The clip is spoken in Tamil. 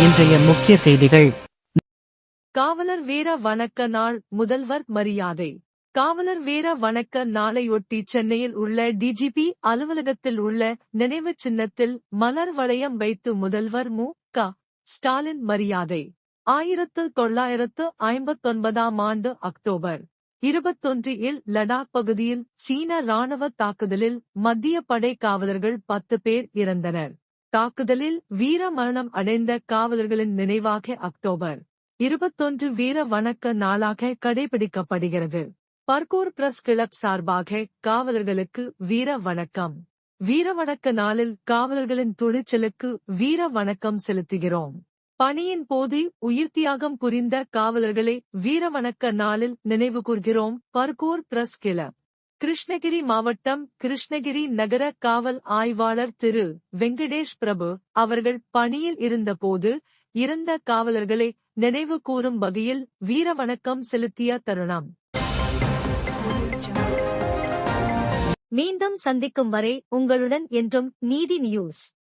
இன்றைய முக்கிய செய்திகள். காவலர் வீர வணக்க நாள், முதல்வர் மரியாதை. காவலர் வீர வணக்க நாளையொட்டி சென்னையில் உள்ள டிஜிபி அலுவலகத்தில் உள்ள நினைவு சின்னத்தில் மலர் வளையம் வைத்து முதல்வர் மு.க. ஸ்டாலின் மரியாதை. 1959 ஆண்டு அக்டோபர் 21 இல் லடாக் பகுதியில் சீன ராணுவ தாக்குதலில் மத்திய படை காவலர்கள் 10 பேர் இறந்தனர். தாக்குதலில் வீர மரணம் அடைந்த காவலர்களின் நினைவாக அக்டோபர் 21 வீர வணக்க நாளாக கடைபிடிக்கப்படுகிறது. பர்கூர் பிரஸ் கிளப் சார்பாக காவலர்களுக்கு வீர வணக்கம். வீர வணக்க நாளில் காவலர்களின் துணிச்சலுக்கு வீர வணக்கம் செலுத்துகிறோம். பணியின் போது உயிர்த்தியாகம் புரிந்த காவலர்களை வீர வணக்க நாளில் நினைவுகூர்கிறோம். Bargur press club. கிருஷ்ணகிரி மாவட்டம் கிருஷ்ணகிரி நகர காவல் ஆய்வாளர் திரு வெங்கடேஷ் பிரபு அவர்கள் பணியில் இருந்தபோது இறந்த காவலர்களை நினைவு கூறும் வகையில் வீர வணக்கம் செலுத்திய தருணம். மீண்டும் சந்திக்கும் வரை உங்களுடன் என்றும் நீதி நியூஸ்.